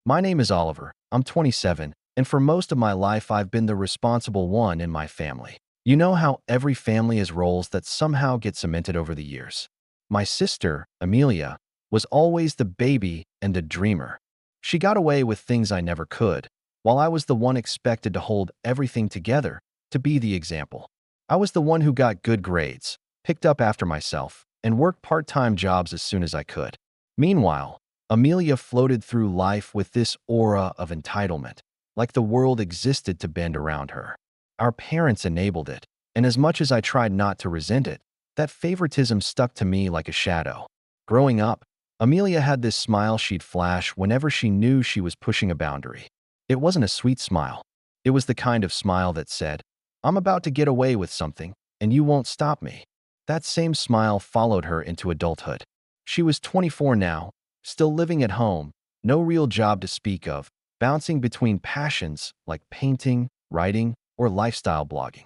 My name is Oliver. I'm 27, and for most of my life, I've been the responsible one in my family. You know how every family has roles that somehow get cemented over the years. My sister, Amelia, was always the baby and the dreamer. She got away with things I never could, while I was the one expected to hold everything together, to be the example. I was the one who got good grades, picked up after myself, and worked part-time jobs as soon as I could. Meanwhile, Amelia floated through life with this aura of entitlement, like the world existed to bend around her. Our parents enabled it, and as much as I tried not to resent it, that favoritism stuck to me like a shadow. Growing up, Amelia had this smile she'd flash whenever she knew she was pushing a boundary. It wasn't a sweet smile. It was the kind of smile that said, "I'm about to get away with something, and you won't stop me." That same smile followed her into adulthood. She was 24 now, still living at home, no real job to speak of, bouncing between passions like painting, writing, or lifestyle blogging.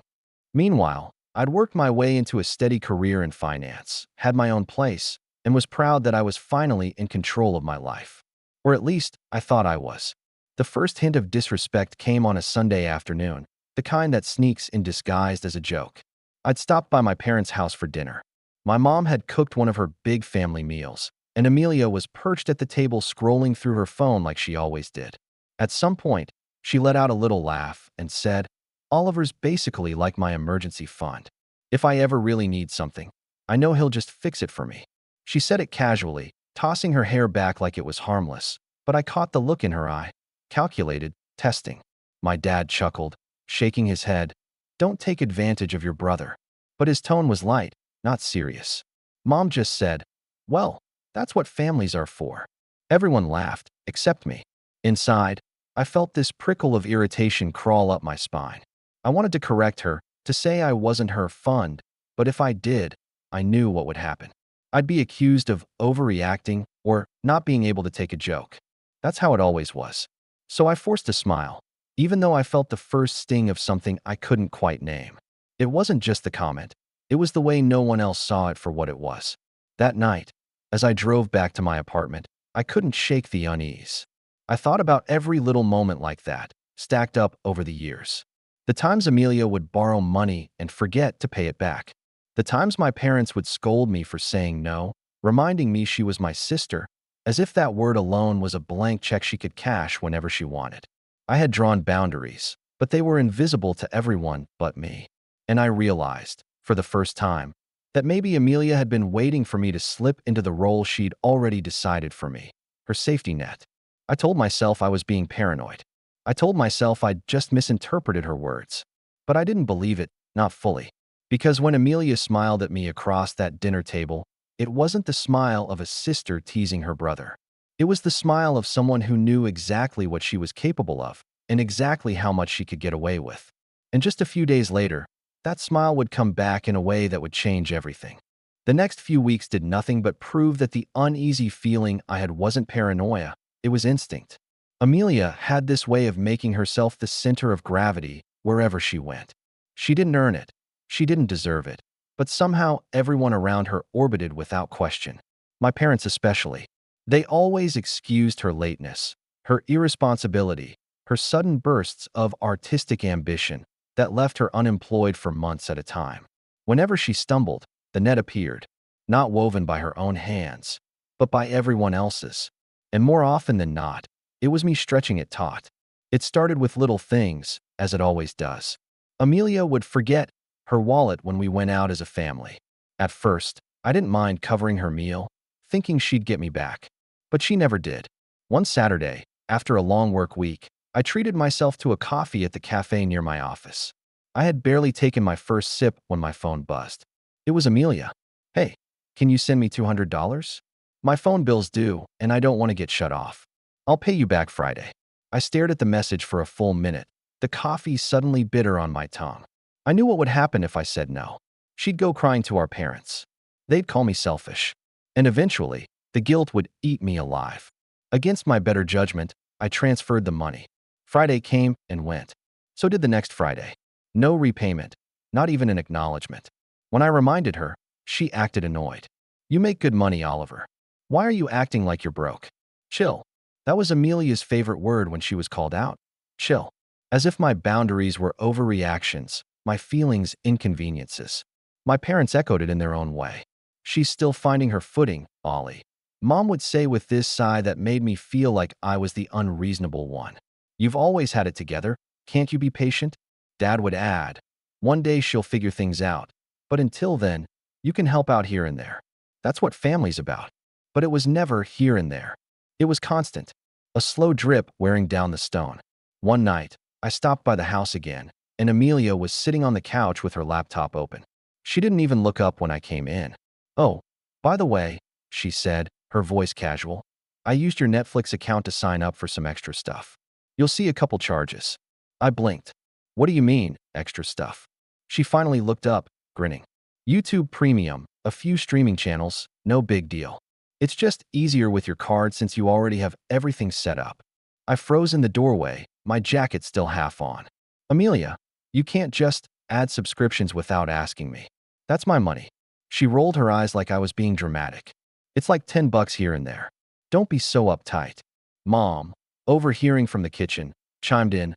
Meanwhile, I'd worked my way into a steady career in finance, had my own place, and was proud that I was finally in control of my life. Or at least, I thought I was. The first hint of disrespect came on a Sunday afternoon, the kind that sneaks in disguised as a joke. I'd stopped by my parents' house for dinner. My mom had cooked one of her big family meals, and Amelia was perched at the table scrolling through her phone like she always did. At some point, she let out a little laugh and said, "Oliver's basically like my emergency fund. If I ever really need something, I know he'll just fix it for me." She said it casually, tossing her hair back like it was harmless, but I caught the look in her eye. Calculated, testing. My dad chuckled, shaking his head. "Don't take advantage of your brother." But his tone was light, not serious. Mom just said, "Well, that's what families are for." Everyone laughed, except me. Inside, I felt this prickle of irritation crawl up my spine. I wanted to correct her, to say I wasn't her fund, but if I did, I knew what would happen. I'd be accused of overreacting or not being able to take a joke. That's how it always was. So I forced a smile, even though I felt the first sting of something I couldn't quite name. It wasn't just the comment. It was the way no one else saw it for what it was. That night, as I drove back to my apartment, I couldn't shake the unease. I thought about every little moment like that, stacked up over the years. The times Amelia would borrow money and forget to pay it back. The times my parents would scold me for saying no, reminding me she was my sister, as if that word alone was a blank check she could cash whenever she wanted. I had drawn boundaries, but they were invisible to everyone but me. And I realized, for the first time, that maybe Amelia had been waiting for me to slip into the role she'd already decided for me, her safety net. I told myself I was being paranoid. I told myself I'd just misinterpreted her words. But I didn't believe it, not fully. Because when Amelia smiled at me across that dinner table, it wasn't the smile of a sister teasing her brother. It was the smile of someone who knew exactly what she was capable of and exactly how much she could get away with. And just a few days later, that smile would come back in a way that would change everything. The next few weeks did nothing but prove that the uneasy feeling I had wasn't paranoia, it was instinct. Amelia had this way of making herself the center of gravity wherever she went. She didn't earn it. She didn't deserve it. But somehow everyone around her orbited without question. My parents especially. They always excused her lateness, her irresponsibility, her sudden bursts of artistic ambition that left her unemployed for months at a time. Whenever she stumbled, the net appeared, not woven by her own hands, but by everyone else's. And more often than not, it was me stretching it taut. It started with little things, as it always does. Amelia would forget her wallet when we went out as a family. At first, I didn't mind covering her meal, thinking she'd get me back. But she never did. One Saturday, after a long work week, I treated myself to a coffee at the cafe near my office. I had barely taken my first sip when my phone buzzed. It was Amelia. "Hey, can you send me $200? My phone bill's due, and I don't want to get shut off. I'll pay you back Friday." I stared at the message for a full minute, the coffee suddenly bitter on my tongue. I knew what would happen if I said no. She'd go crying to our parents. They'd call me selfish. And eventually, the guilt would eat me alive. Against my better judgment, I transferred the money. Friday came and went. So did the next Friday. No repayment, not even an acknowledgement. When I reminded her, she acted annoyed. "You make good money, Oliver. Why are you acting like you're broke? Chill." That was Amelia's favorite word when she was called out. Chill. As if my boundaries were overreactions, my feelings inconveniences. My parents echoed it in their own way. She's still finding her footing, Ollie. Mom would say with this sigh that made me feel like I was the unreasonable one. You've always had it together. Can't you be patient? Dad would add. One day she'll figure things out. But until then, you can help out here and there. That's what family's about. But it was never here and there. It was constant. A slow drip wearing down the stone. One night, I stopped by the house again, and Amelia was sitting on the couch with her laptop open. She didn't even look up when I came in. Oh, by the way, she said, her voice casual, I used your Netflix account to sign up for some extra stuff. You'll see a couple charges. I blinked. What do you mean, extra stuff? She finally looked up, grinning. YouTube Premium, a few streaming channels, no big deal. It's just easier with your card since you already have everything set up. I froze in the doorway, my jacket still half on. Amelia, you can't just add subscriptions without asking me. That's my money. She rolled her eyes like I was being dramatic. It's like $10 here and there. Don't be so uptight. Mom, overhearing from the kitchen, chimed in.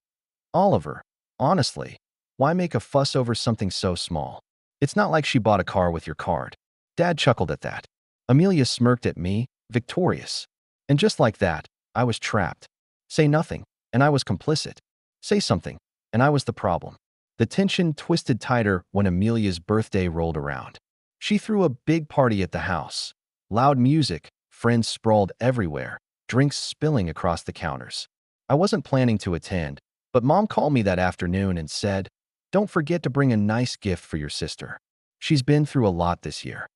Oliver, honestly, why make a fuss over something so small? It's not like she bought a car with your card. Dad chuckled at that. Amelia smirked at me, victorious. And just like that, I was trapped. Say nothing, and I was complicit. Say something, and I was the problem. The tension twisted tighter when Amelia's birthday rolled around. She threw a big party at the house. Loud music, friends sprawled everywhere, drinks spilling across the counters. I wasn't planning to attend, but Mom called me that afternoon and said, don't forget to bring a nice gift for your sister. She's been through a lot this year.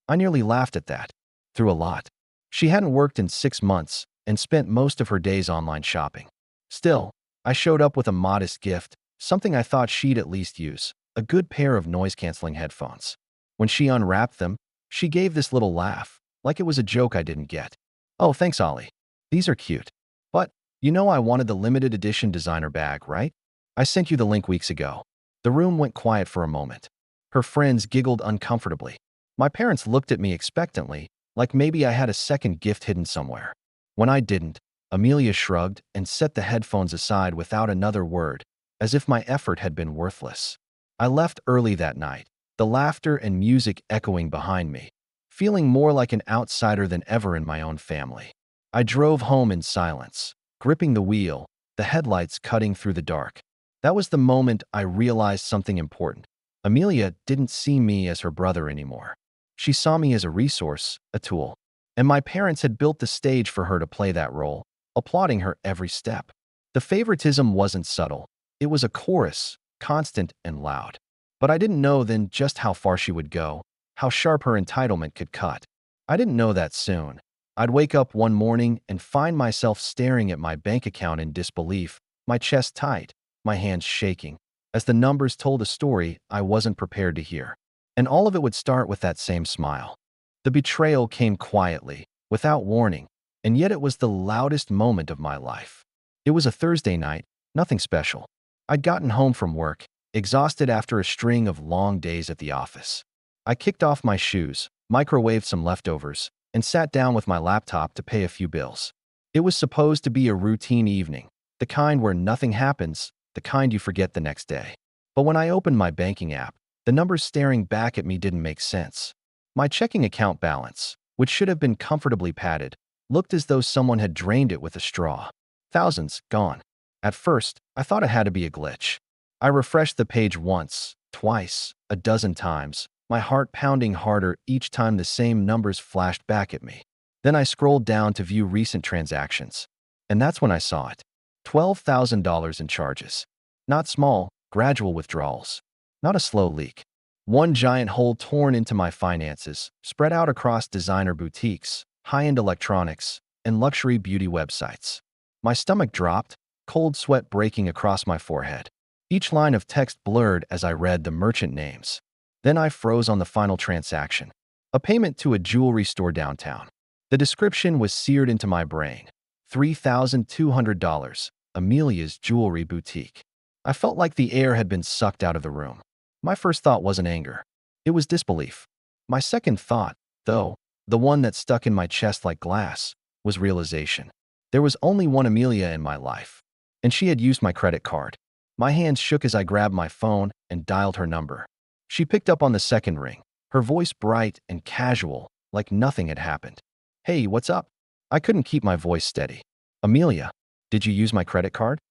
I nearly laughed at that. Through a lot. She hadn't worked in 6 months and spent most of her days online shopping. Still, I showed up with a modest gift, something I thought she'd at least use, a good pair of noise-canceling headphones. When she unwrapped them, she gave this little laugh, like it was a joke I didn't get. Oh, thanks, Ollie. These are cute. But, you know I wanted the limited edition designer bag, right? I sent you the link weeks ago. The room went quiet for a moment. Her friends giggled uncomfortably. My parents looked at me expectantly, like maybe I had a second gift hidden somewhere. When I didn't, Amelia shrugged and set the headphones aside without another word, as if my effort had been worthless. I left early that night, the laughter and music echoing behind me, feeling more like an outsider than ever in my own family. I drove home in silence, gripping the wheel, the headlights cutting through the dark. That was the moment I realized something important. Amelia didn't see me as her brother anymore. She saw me as a resource, a tool. And my parents had built the stage for her to play that role, applauding her every step. The favoritism wasn't subtle. It was a chorus, constant and loud. But I didn't know then just how far she would go, how sharp her entitlement could cut. I didn't know that soon. I'd wake up one morning and find myself staring at my bank account in disbelief, my chest tight, my hands shaking, as the numbers told a story I wasn't prepared to hear. And all of it would start with that same smile. The betrayal came quietly, without warning, and yet it was the loudest moment of my life. It was a Thursday night, nothing special. I'd gotten home from work, exhausted after a string of long days at the office. I kicked off my shoes, microwaved some leftovers, and sat down with my laptop to pay a few bills. It was supposed to be a routine evening, the kind where nothing happens, the kind you forget the next day. But when I opened my banking app, the numbers staring back at me didn't make sense. My checking account balance, which should have been comfortably padded, looked as though someone had drained it with a straw. Thousands gone. At first, I thought it had to be a glitch. I refreshed the page once, twice, a dozen times, my heart pounding harder each time the same numbers flashed back at me. Then I scrolled down to view recent transactions. And that's when I saw it. $12,000 in charges. Not small, gradual withdrawals. Not a slow leak. One giant hole torn into my finances, spread out across designer boutiques, high-end electronics, and luxury beauty websites. My stomach dropped, cold sweat breaking across my forehead. Each line of text blurred as I read the merchant names. Then I froze on the final transaction. A payment to a jewelry store downtown. The description was seared into my brain. $3,200, Amelia's jewelry boutique. I felt like the air had been sucked out of the room. My first thought wasn't anger. It was disbelief. My second thought, though, the one that stuck in my chest like glass, was realization. There was only one Amelia in my life, and she had used my credit card. My hands shook as I grabbed my phone and dialed her number. She picked up on the second ring, her voice bright and casual, like nothing had happened. "Hey, what's up?" I couldn't keep my voice steady. "Amelia, did you use my credit card?"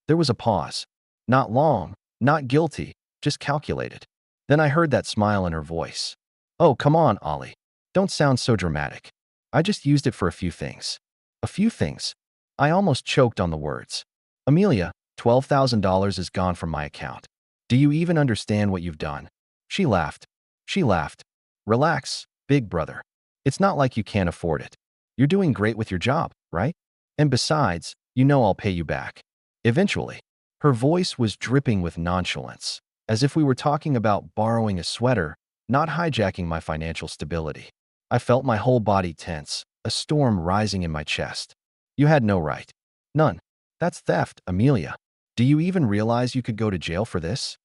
There was a pause. Not long, not guilty, just calculated. Then I heard that smile in her voice. "Oh, come on, Ollie. Don't sound so dramatic. I just used it for a few things." A few things. I almost choked on the words. "Amelia, $12,000 is gone from my account. Do you even understand what you've done?" She laughed. She laughed. "Relax, big brother. It's not like you can't afford it. You're doing great with your job, right? And besides, you know I'll pay you back. Eventually." Her voice was dripping with nonchalance, as if we were talking about borrowing a sweater, not hijacking my financial stability. I felt my whole body tense, a storm rising in my chest. "You had no right. None. That's theft, Amelia. Do you even realize you could go to jail for this?"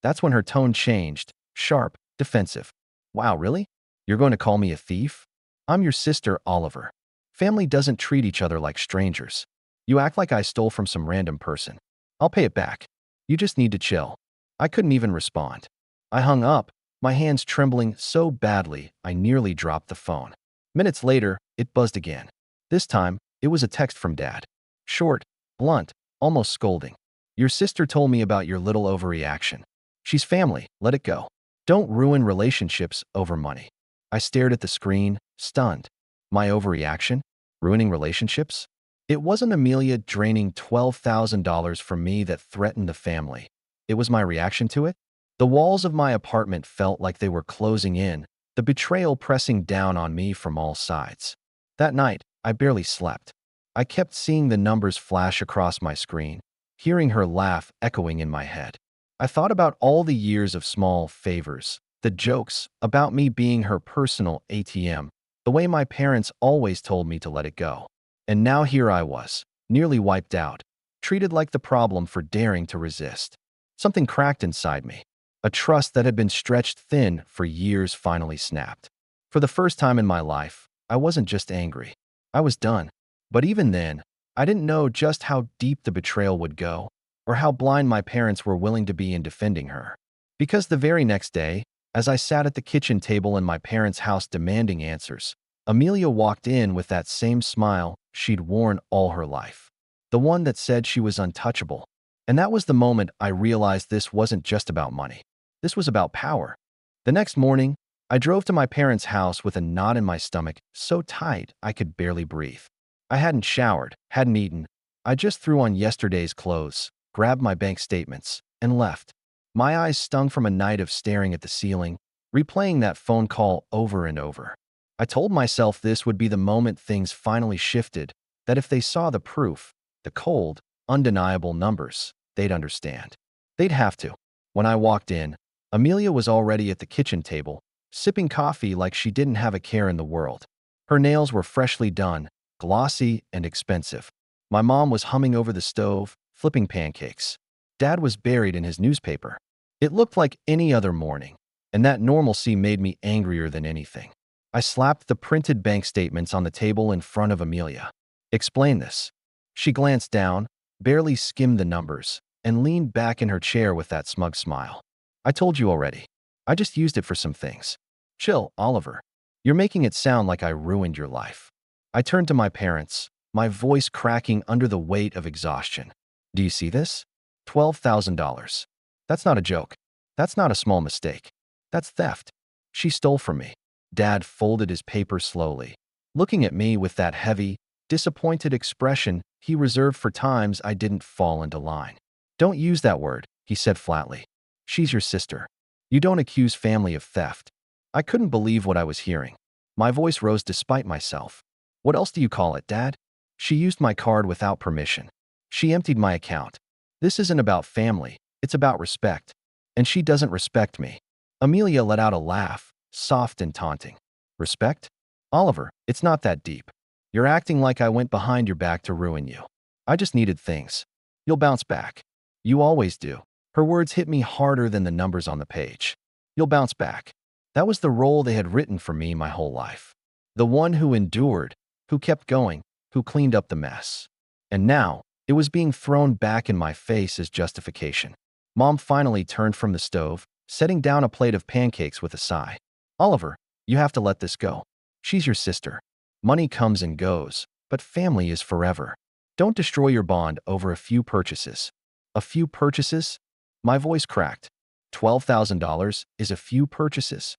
That's when her tone changed, sharp, defensive. "Wow, really? You're going to call me a thief? I'm your sister, Oliver. Family doesn't treat each other like strangers. You act like I stole from some random person. I'll pay it back. You just need to chill." I couldn't even respond. I hung up, my hands trembling so badly I nearly dropped the phone. Minutes later, it buzzed again. This time, it was a text from Dad. Short, blunt, almost scolding. "Your sister told me about your little overreaction. She's family, let it go. Don't ruin relationships over money." I stared at the screen, stunned. My overreaction? Ruining relationships? It wasn't Amelia draining $12,000 from me that threatened the family. It was my reaction to it. The walls of my apartment felt like they were closing in, the betrayal pressing down on me from all sides. That night, I barely slept. I kept seeing the numbers flash across my screen, hearing her laugh echoing in my head. I thought about all the years of small favors, the jokes about me being her personal ATM, the way my parents always told me to let it go. And now here I was, nearly wiped out, treated like the problem for daring to resist. Something cracked inside me. A trust that had been stretched thin for years finally snapped. For the first time in my life, I wasn't just angry. I was done. But even then, I didn't know just how deep the betrayal would go, or how blind my parents were willing to be in defending her. Because the very next day, as I sat at the kitchen table in my parents' house demanding answers, Amelia walked in with that same smile she'd worn all her life. The one that said she was untouchable. And that was the moment I realized this wasn't just about money. This was about power. The next morning, I drove to my parents' house with a knot in my stomach so tight I could barely breathe. I hadn't showered, hadn't eaten. I just threw on yesterday's clothes, grabbed my bank statements, and left. My eyes stung from a night of staring at the ceiling, replaying that phone call over and over. I told myself this would be the moment things finally shifted, that if they saw the proof, the cold, undeniable numbers, they'd understand. They'd have to. When I walked in, Amelia was already at the kitchen table, sipping coffee like she didn't have a care in the world. Her nails were freshly done, glossy and expensive. My mom was humming over the stove, flipping pancakes. Dad was buried in his newspaper. It looked like any other morning, and that normalcy made me angrier than anything. I slapped the printed bank statements on the table in front of Amelia. "Explain this." She glanced down, barely skimmed the numbers, and leaned back in her chair with that smug smile. "I told you already. I just used it for some things." "Chill, Oliver. You're making it sound like I ruined your life." I turned to my parents, my voice cracking under the weight of exhaustion. "Do you see this? $12,000. That's not a joke. That's not a small mistake. That's theft. She stole from me." Dad folded his paper slowly, looking at me with that heavy, disappointed expression he reserved for times I didn't fall into line. "Don't use that word," he said flatly. "She's your sister. You don't accuse family of theft." I couldn't believe what I was hearing. My voice rose despite myself. "What else do you call it, Dad? She used my card without permission. She emptied my account. This isn't about family, it's about respect. And she doesn't respect me." Amelia let out a laugh, soft and taunting. "Respect? Oliver, it's not that deep. You're acting like I went behind your back to ruin you. I just needed things. You'll bounce back. You always do." Her words hit me harder than the numbers on the page. "You'll bounce back." That was the role they had written for me my whole life. The one who endured, who kept going, who cleaned up the mess. And now, it was being thrown back in my face as justification. Mom finally turned from the stove, setting down a plate of pancakes with a sigh. Oliver, you have to let this go. She's your sister. Money comes and goes, but family is forever. Don't destroy your bond over a few purchases. A few purchases? My voice cracked. $12,000 is a few purchases.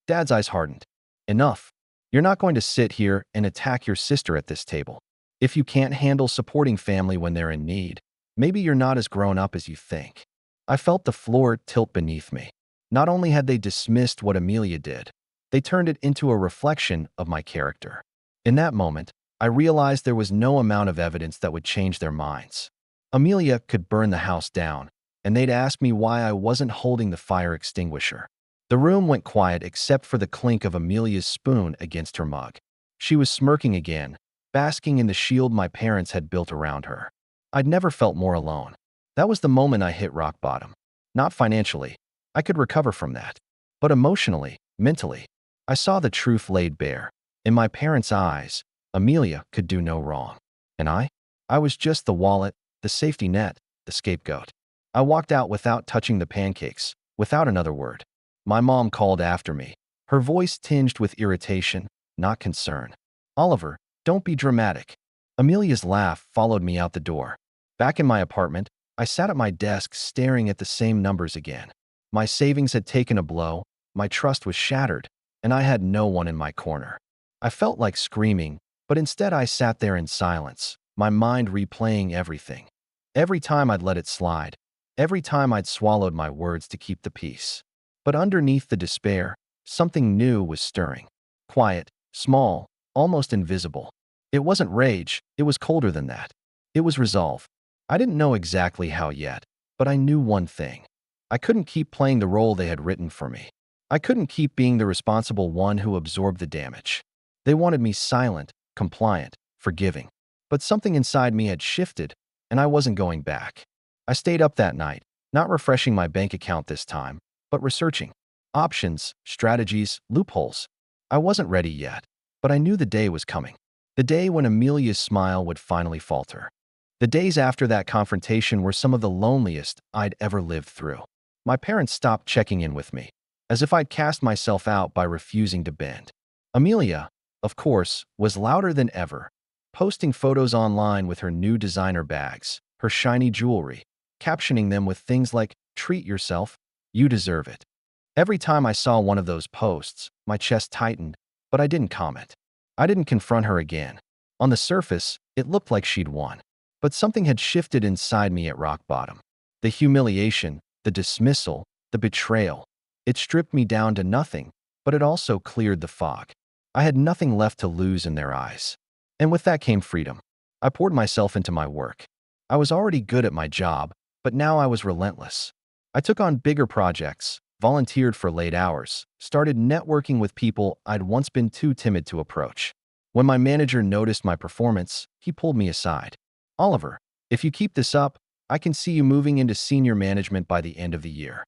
Dad's eyes hardened. Enough. You're not going to sit here and attack your sister at this table. If you can't handle supporting family when they're in need, maybe you're not as grown up as you think. I felt the floor tilt beneath me. Not only had they dismissed what Amelia did, they turned it into a reflection of my character. In that moment, I realized there was no amount of evidence that would change their minds. Amelia could burn the house down, and they'd ask me why I wasn't holding the fire extinguisher. The room went quiet except for the clink of Amelia's spoon against her mug. She was smirking again, basking in the shield my parents had built around her. I'd never felt more alone. That was the moment I hit rock bottom. Not financially. I could recover from that. But emotionally, mentally, I saw the truth laid bare. In my parents' eyes, Amelia could do no wrong. And I was just the wallet, the safety net, the scapegoat. I walked out without touching the pancakes, without another word. My mom called after me, her voice tinged with irritation, not concern. Oliver, don't be dramatic. Amelia's laugh followed me out the door. Back in my apartment, I sat at my desk staring at the same numbers again. My savings had taken a blow, my trust was shattered, and I had no one in my corner. I felt like screaming, but instead I sat there in silence, my mind replaying everything. Every time I'd let it slide, every time I'd swallowed my words to keep the peace. But underneath the despair, something new was stirring. Quiet, small, almost invisible. It wasn't rage, it was colder than that. It was resolve. I didn't know exactly how yet, but I knew one thing. I couldn't keep playing the role they had written for me. I couldn't keep being the responsible one who absorbed the damage. They wanted me silent, compliant, forgiving. But something inside me had shifted, and I wasn't going back. I stayed up that night, not refreshing my bank account this time, but researching. Options, strategies, loopholes. I wasn't ready yet, but I knew the day was coming. The day when Amelia's smile would finally falter. The days after that confrontation were some of the loneliest I'd ever lived through. My parents stopped checking in with me, as if I'd cast myself out by refusing to bend. Amelia, of course, was louder than ever, posting photos online with her new designer bags, her shiny jewelry, captioning them with things like, "Treat yourself, you deserve it." Every time I saw one of those posts, my chest tightened, but I didn't comment. I didn't confront her again. On the surface, it looked like she'd won. But something had shifted inside me at rock bottom. The humiliation, the dismissal, the betrayal. It stripped me down to nothing, but it also cleared the fog. I had nothing left to lose in their eyes. And with that came freedom. I poured myself into my work. I was already good at my job, but now I was relentless. I took on bigger projects, volunteered for late hours, started networking with people I'd once been too timid to approach. When my manager noticed my performance, he pulled me aside. "Oliver, if you keep this up, I can see you moving into senior management by the end of the year."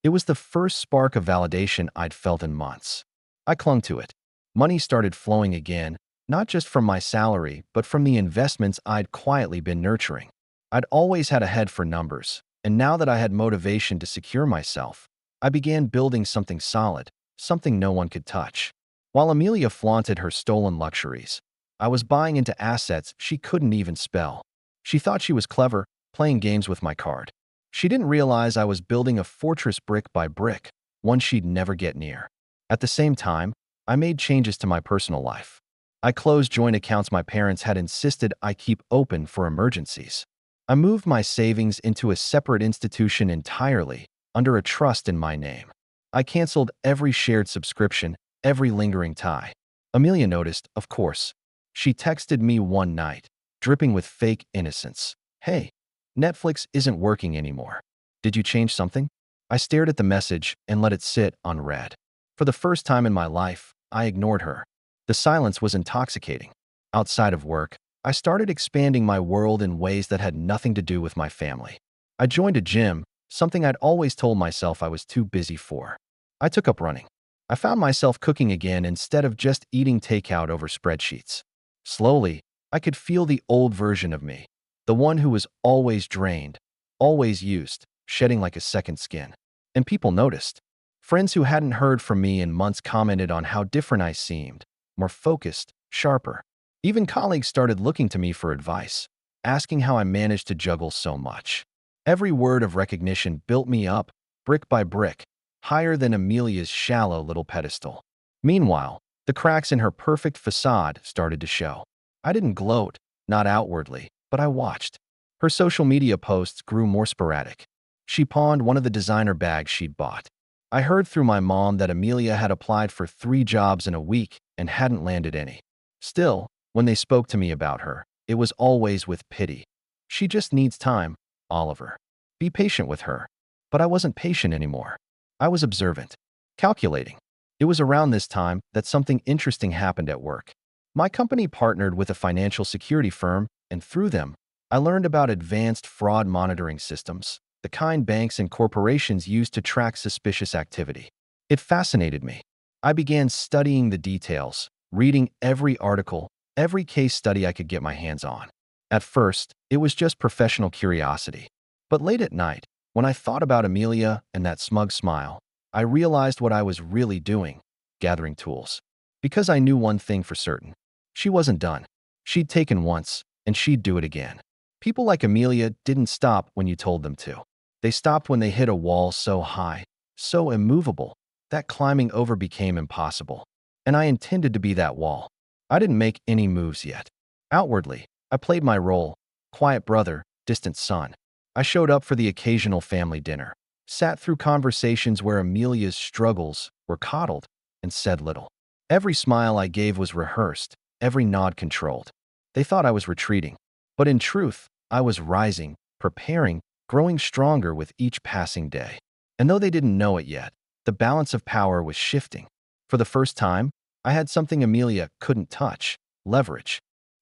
It was the first spark of validation I'd felt in months. I clung to it. Money started flowing again, not just from my salary, but from the investments I'd quietly been nurturing. I'd always had a head for numbers, and now that I had motivation to secure myself, I began building something solid, something no one could touch. While Amelia flaunted her stolen luxuries, I was buying into assets she couldn't even spell. She thought she was clever, playing games with my card. She didn't realize I was building a fortress brick by brick, one she'd never get near. At the same time, I made changes to my personal life. I closed joint accounts my parents had insisted I keep open for emergencies. I moved my savings into a separate institution entirely, under a trust in my name. I canceled every shared subscription, every lingering tie. Amelia noticed, of course. She texted me one night, dripping with fake innocence. "Hey, Netflix isn't working anymore. Did you change something?" I stared at the message and let it sit unread. For the first time in my life, I ignored her. The silence was intoxicating. Outside of work, I started expanding my world in ways that had nothing to do with my family. I joined a gym, something I'd always told myself I was too busy for. I took up running. I found myself cooking again instead of just eating takeout over spreadsheets. Slowly, I could feel the old version of me, the one who was always drained, always used, shedding like a second skin. And people noticed. Friends who hadn't heard from me in months commented on how different I seemed, more focused, sharper. Even colleagues started looking to me for advice, asking how I managed to juggle so much. Every word of recognition built me up, brick by brick, higher than Amelia's shallow little pedestal. Meanwhile, the cracks in her perfect facade started to show. I didn't gloat, not outwardly, but I watched. Her social media posts grew more sporadic. She pawned one of the designer bags she'd bought. I heard through my mom that Amelia had applied for 3 jobs in a week and hadn't landed any. Still, when they spoke to me about her, it was always with pity. She just needs time, Oliver. Be patient with her. But I wasn't patient anymore. I was observant, calculating. It was around this time that something interesting happened at work. My company partnered with a financial security firm, and through them, I learned about advanced fraud monitoring systems, the kind banks and corporations use to track suspicious activity. It fascinated me. I began studying the details, reading every article, every case study I could get my hands on. At first, it was just professional curiosity. But late at night, when I thought about Amelia and that smug smile, I realized what I was really doing, gathering tools. Because I knew one thing for certain. She wasn't done. She'd taken once, and she'd do it again. People like Amelia didn't stop when you told them to. They stopped when they hit a wall so high, so immovable, that climbing over became impossible. And I intended to be that wall. I didn't make any moves yet. Outwardly, I played my role, quiet brother, distant son. I showed up for the occasional family dinner, sat through conversations where Amelia's struggles were coddled, and said little. Every smile I gave was rehearsed, every nod controlled. They thought I was retreating, but in truth, I was rising, preparing, growing stronger with each passing day. And though they didn't know it yet, the balance of power was shifting. For the first time, I had something Amelia couldn't touch: leverage.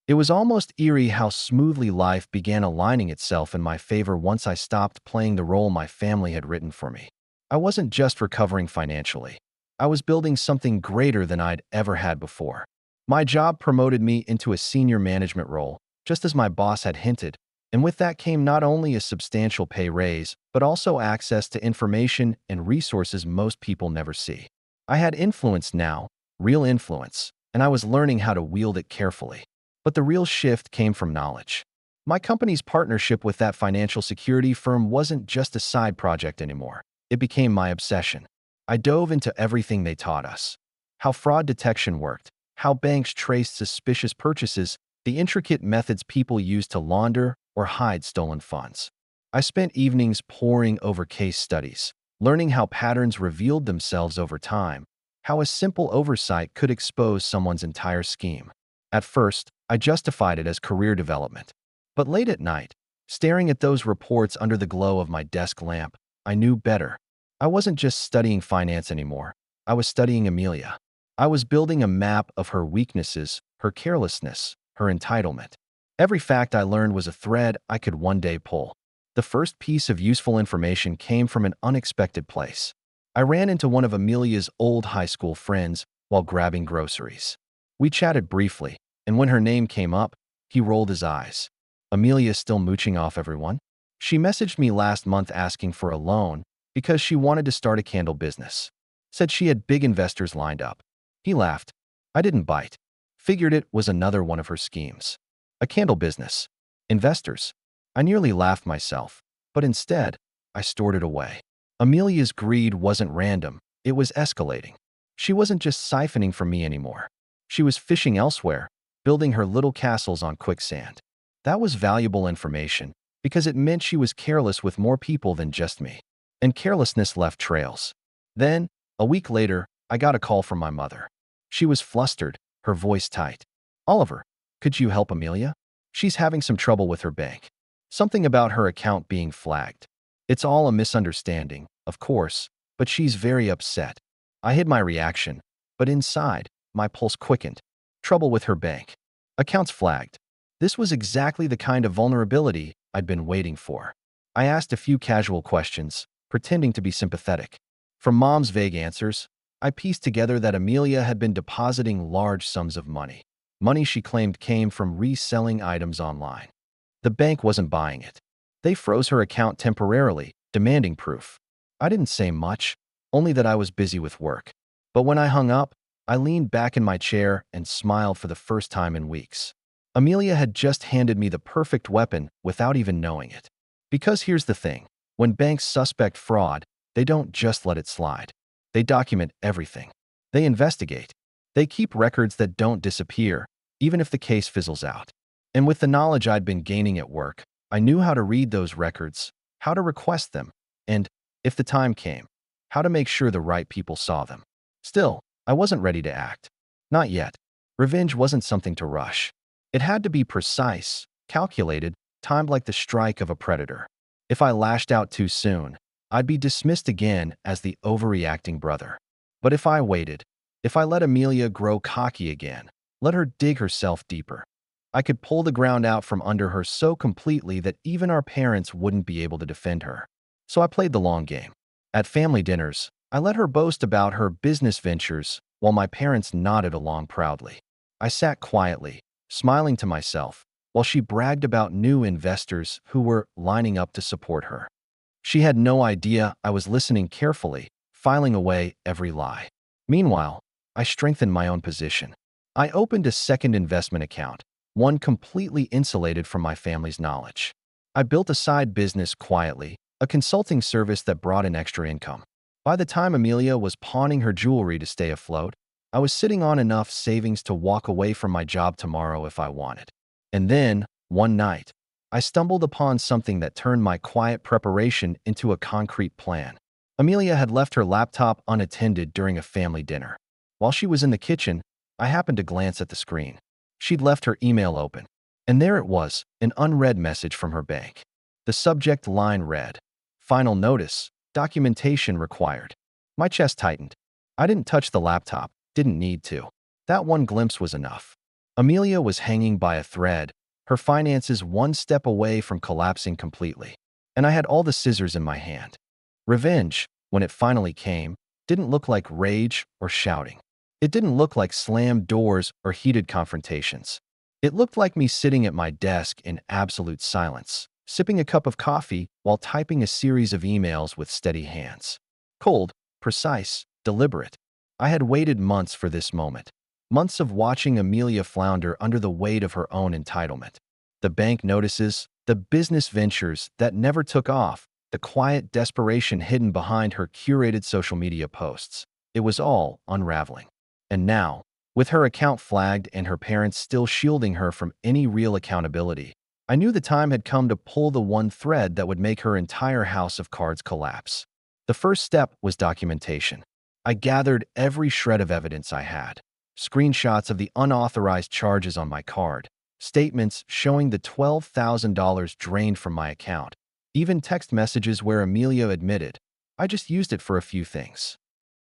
It was almost eerie how smoothly life began aligning itself in my favor once I stopped playing the role my family had written for me. I wasn't just recovering financially. I was building something greater than I'd ever had before. My job promoted me into a senior management role, just as my boss had hinted, and with that came not only a substantial pay raise, but also access to information and resources most people never see. I had influence now, real influence, and I was learning how to wield it carefully. But the real shift came from knowledge. My company's partnership with that financial security firm wasn't just a side project anymore. It became my obsession. I dove into everything they taught us: how fraud detection worked, how banks traced suspicious purchases, the intricate methods people used to launder or hide stolen funds. I spent evenings poring over case studies, learning how patterns revealed themselves over time, how a simple oversight could expose someone's entire scheme. At first, I justified it as career development. But late at night, staring at those reports under the glow of my desk lamp, I knew better. I wasn't just studying finance anymore. I was studying Amelia. I was building a map of her weaknesses, her carelessness, her entitlement. Every fact I learned was a thread I could one day pull. The first piece of useful information came from an unexpected place. I ran into one of Amelia's old high school friends while grabbing groceries. We chatted briefly, and when her name came up, he rolled his eyes. Amelia still mooching off everyone? She messaged me last month asking for a loan because she wanted to start a candle business. Said she had big investors lined up. He laughed. I didn't bite. Figured it was another one of her schemes. A candle business. Investors. I nearly laughed myself, but instead, I stored it away. Amelia's greed wasn't random, it was escalating. She wasn't just siphoning from me anymore. She was fishing elsewhere, building her little castles on quicksand. That was valuable information, because it meant she was careless with more people than just me. And carelessness left trails. Then, a week later, I got a call from my mother. She was flustered, her voice tight. Oliver, could you help Amelia? She's having some trouble with her bank. Something about her account being flagged. It's all a misunderstanding, of course, but she's very upset. I hid my reaction, but inside, my pulse quickened. Trouble with her bank. Accounts flagged. This was exactly the kind of vulnerability I'd been waiting for. I asked a few casual questions, pretending to be sympathetic. From Mom's vague answers, I pieced together that Amelia had been depositing large sums of money. Money she claimed came from reselling items online. The bank wasn't buying it. They froze her account temporarily, demanding proof. I didn't say much, only that I was busy with work. But when I hung up, I leaned back in my chair and smiled for the first time in weeks. Amelia had just handed me the perfect weapon without even knowing it. Because here's the thing. When banks suspect fraud, they don't just let it slide. They document everything. They investigate. They keep records that don't disappear, even if the case fizzles out. And with the knowledge I'd been gaining at work, I knew how to read those records, how to request them, and, if the time came, how to make sure the right people saw them. Still, I wasn't ready to act. Not yet. Revenge wasn't something to rush. It had to be precise, calculated, timed like the strike of a predator. If I lashed out too soon, I'd be dismissed again as the overreacting brother. But if I waited, if I let Amelia grow cocky again, let her dig herself deeper, I could pull the ground out from under her so completely that even our parents wouldn't be able to defend her. So I played the long game. At family dinners, I let her boast about her business ventures while my parents nodded along proudly. I sat quietly, smiling to myself, while she bragged about new investors who were lining up to support her. She had no idea I was listening carefully, filing away every lie. Meanwhile, I strengthened my own position. I opened a second investment account, one completely insulated from my family's knowledge. I built a side business quietly, a consulting service that brought in extra income. By the time Amelia was pawning her jewelry to stay afloat, I was sitting on enough savings to walk away from my job tomorrow if I wanted. And then, one night, I stumbled upon something that turned my quiet preparation into a concrete plan. Amelia had left her laptop unattended during a family dinner. While she was in the kitchen, I happened to glance at the screen. She'd left her email open, and there it was, an unread message from her bank. The subject line read, "Final notice, documentation required." My chest tightened. I didn't touch the laptop, didn't need to. That one glimpse was enough. Amelia was hanging by a thread, her finances one step away from collapsing completely. And I had all the scissors in my hand. Revenge, when it finally came, didn't look like rage or shouting. It didn't look like slammed doors or heated confrontations. It looked like me sitting at my desk in absolute silence, sipping a cup of coffee while typing a series of emails with steady hands. Cold, precise, deliberate. I had waited months for this moment. Months of watching Amelia flounder under the weight of her own entitlement. The bank notices, the business ventures that never took off, the quiet desperation hidden behind her curated social media posts. It was all unraveling. And now, with her account flagged and her parents still shielding her from any real accountability, I knew the time had come to pull the one thread that would make her entire house of cards collapse. The first step was documentation. I gathered every shred of evidence I had. Screenshots of the unauthorized charges on my card, statements showing the $12,000 drained from my account, even text messages where Amelia admitted, "I just used it for a few things."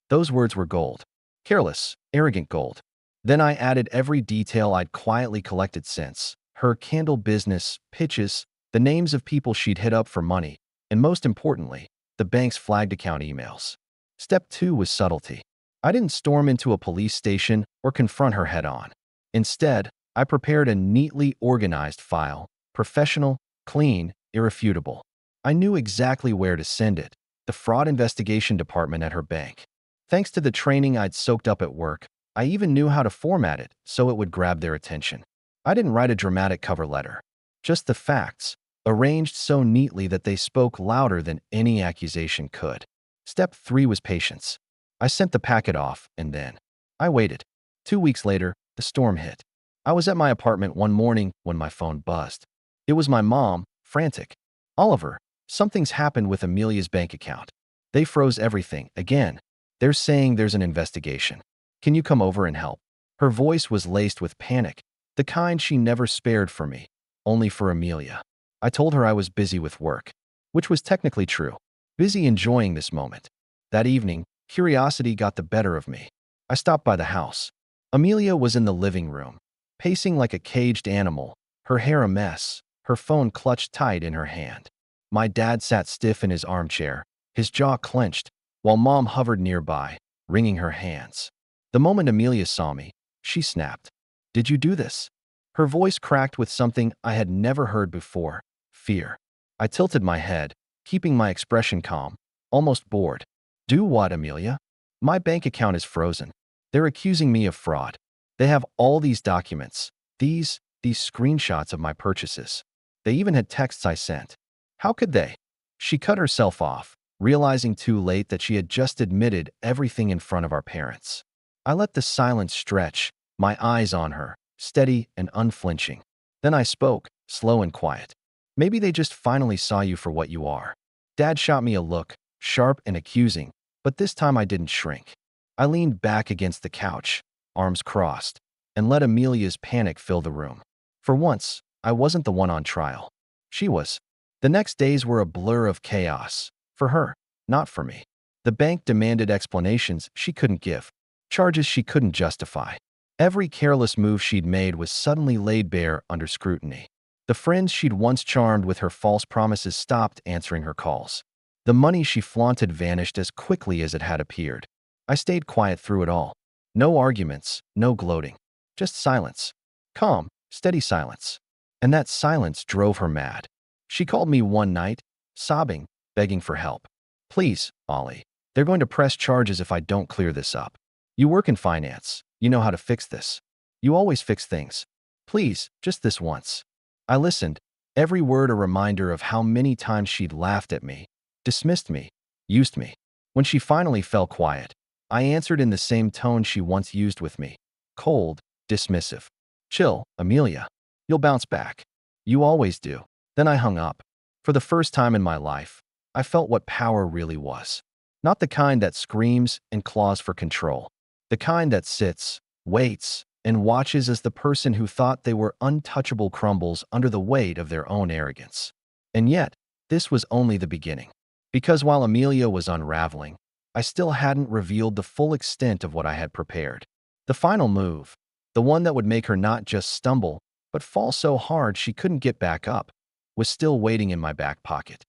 Those words were gold. Careless, arrogant gold. Then I added every detail I'd quietly collected since. Her candle business, pitches, the names of people she'd hit up for money, and most importantly, the bank's flagged account emails. Step 2 was subtlety. I didn't storm into a police station or confront her head-on. Instead, I prepared a neatly organized file, professional, clean, irrefutable. I knew exactly where to send it, the fraud investigation department at her bank. Thanks to the training I'd soaked up at work, I even knew how to format it so it would grab their attention. I didn't write a dramatic cover letter, just the facts, arranged so neatly that they spoke louder than any accusation could. Step 3 was patience. I sent the packet off, and then I waited. 2 weeks later, the storm hit. I was at my apartment one morning when my phone buzzed. It was my mom, frantic. "Oliver, something's happened with Amelia's bank account. They froze everything, again. They're saying there's an investigation. Can you come over and help?" Her voice was laced with panic, the kind she never spared for me, only for Amelia. I told her I was busy with work, which was technically true. Busy enjoying this moment. That evening, curiosity got the better of me. I stopped by the house. Amelia was in the living room, pacing like a caged animal, her hair a mess, her phone clutched tight in her hand. My dad sat stiff in his armchair, his jaw clenched, while Mom hovered nearby, wringing her hands. The moment Amelia saw me, she snapped. "Did you do this?" Her voice cracked with something I had never heard before: fear. I tilted my head, keeping my expression calm, almost bored. Do what, Amelia? My bank account is frozen. They're accusing me of fraud. They have all these documents, these screenshots of my purchases. They even had texts I sent. How could they? She cut herself off, realizing too late that she had just admitted everything in front of our parents. I let the silence stretch, my eyes on her, steady and unflinching. Then I spoke, slow and quiet. Maybe they just finally saw you for what you are. Dad shot me a look, sharp and accusing, but this time I didn't shrink. I leaned back against the couch, arms crossed, and let Amelia's panic fill the room. For once, I wasn't the one on trial. She was. The next days were a blur of chaos. For her, not for me. The bank demanded explanations she couldn't give, charges she couldn't justify. Every careless move she'd made was suddenly laid bare under scrutiny. The friends she'd once charmed with her false promises stopped answering her calls. The money she flaunted vanished as quickly as it had appeared. I stayed quiet through it all. No arguments, no gloating. Just silence. Calm, steady silence. And that silence drove her mad. She called me one night, sobbing, begging for help. Please, Ollie. They're going to press charges if I don't clear this up. You work in finance. You know how to fix this. You always fix things. Please, just this once. I listened, every word a reminder of how many times she'd laughed at me, dismissed me, used me. When she finally fell quiet, I answered in the same tone she once used with me. Cold, dismissive. Chill, Amelia. You'll bounce back. You always do. Then I hung up. For the first time in my life, I felt what power really was. Not the kind that screams and claws for control. The kind that sits, waits, and watches as the person who thought they were untouchable crumbles under the weight of their own arrogance. And yet, this was only the beginning. Because while Amelia was unraveling, I still hadn't revealed the full extent of what I had prepared. The final move, the one that would make her not just stumble, but fall so hard she couldn't get back up, was still waiting in my back pocket.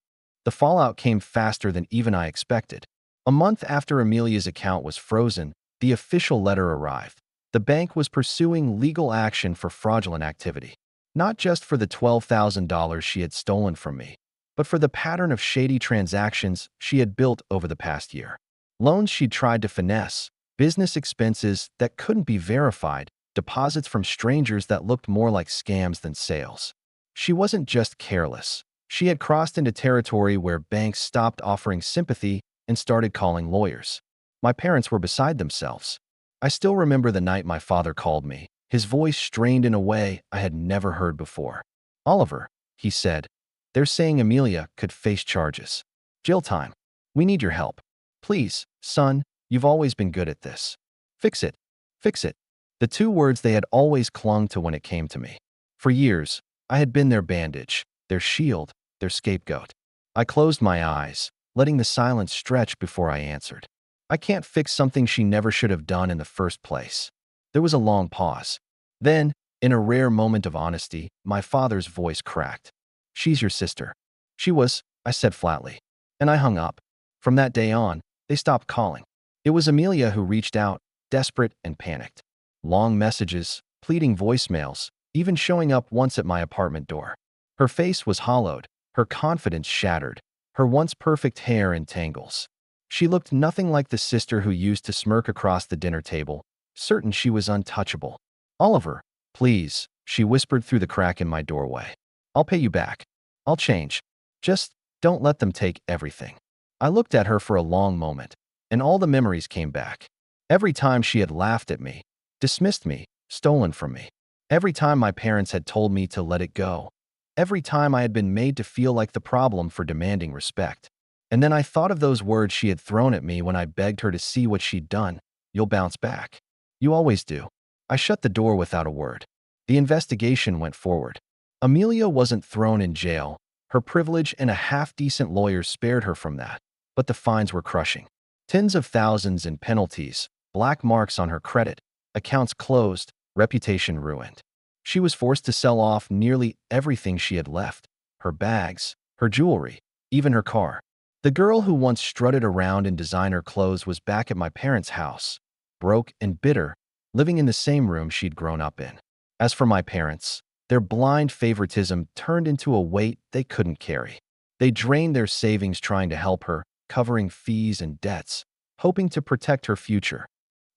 The fallout came faster than even I expected. A month after Amelia's account was frozen, the official letter arrived. The bank was pursuing legal action for fraudulent activity, not just for the $12,000 she had stolen from me, but for the pattern of shady transactions she had built over the past year. Loans she'd tried to finesse, business expenses that couldn't be verified, deposits from strangers that looked more like scams than sales. She wasn't just careless. She had crossed into territory where banks stopped offering sympathy and started calling lawyers. My parents were beside themselves. I still remember the night my father called me, his voice strained in a way I had never heard before. Oliver, he said, they're saying Amelia could face charges. Jail time. We need your help. Please, son, you've always been good at this. Fix it. Fix it. The two words they had always clung to when it came to me. For years, I had been their bandage, their shield, their scapegoat. I closed my eyes, letting the silence stretch before I answered. I can't fix something she never should have done in the first place. There was a long pause. Then, in a rare moment of honesty, my father's voice cracked. She's your sister. She was, I said flatly. And I hung up. From that day on, they stopped calling. It was Amelia who reached out, desperate and panicked. Long messages, pleading voicemails, even showing up once at my apartment door. Her face was hollowed, her confidence shattered, her once perfect hair in tangles. She looked nothing like the sister who used to smirk across the dinner table, certain she was untouchable. Oliver, please, she whispered through the crack in my doorway. I'll pay you back. I'll change. Just don't let them take everything. I looked at her for a long moment, and all the memories came back. Every time she had laughed at me, dismissed me, stolen from me. Every time my parents had told me to let it go. Every time I had been made to feel like the problem for demanding respect. And then I thought of those words she had thrown at me when I begged her to see what she'd done. You'll bounce back. You always do. I shut the door without a word. The investigation went forward. Amelia wasn't thrown in jail. Her privilege and a half-decent lawyer spared her from that. But the fines were crushing. Tens of thousands in penalties, black marks on her credit, accounts closed, reputation ruined. She was forced to sell off nearly everything she had left. Her bags, her jewelry, even her car. The girl who once strutted around in designer clothes was back at my parents' house, broke and bitter, living in the same room she'd grown up in. As for my parents, their blind favoritism turned into a weight they couldn't carry. They drained their savings trying to help her, covering fees and debts, hoping to protect her future.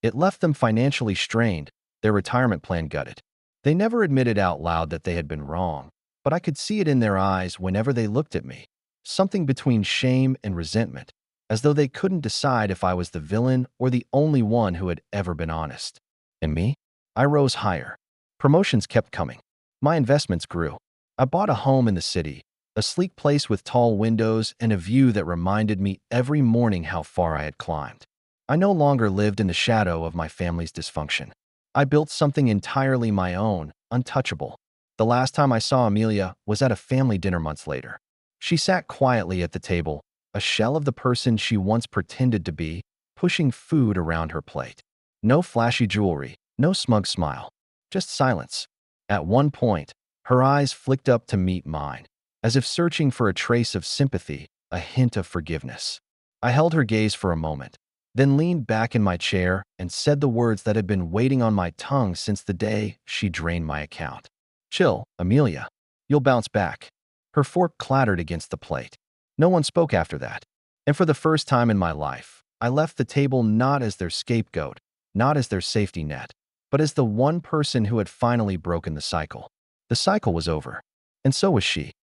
It left them financially strained, their retirement plan gutted. They never admitted out loud that they had been wrong, but I could see it in their eyes whenever they looked at me, something between shame and resentment, as though they couldn't decide if I was the villain or the only one who had ever been honest. And me? I rose higher. Promotions kept coming. My investments grew. I bought a home in the city, a sleek place with tall windows and a view that reminded me every morning how far I had climbed. I no longer lived in the shadow of my family's dysfunction. I built something entirely my own, untouchable. The last time I saw Amelia was at a family dinner months later. She sat quietly at the table, a shell of the person she once pretended to be, pushing food around her plate. No flashy jewelry, no smug smile, just silence. At one point, her eyes flicked up to meet mine, as if searching for a trace of sympathy, a hint of forgiveness. I held her gaze for a moment, then leaned back in my chair and said the words that had been waiting on my tongue since the day she drained my account. "Chill, Amelia. You'll bounce back." Her fork clattered against the plate. No one spoke after that. And for the first time in my life, I left the table not as their scapegoat, not as their safety net, but as the one person who had finally broken the cycle. The cycle was over, and so was she.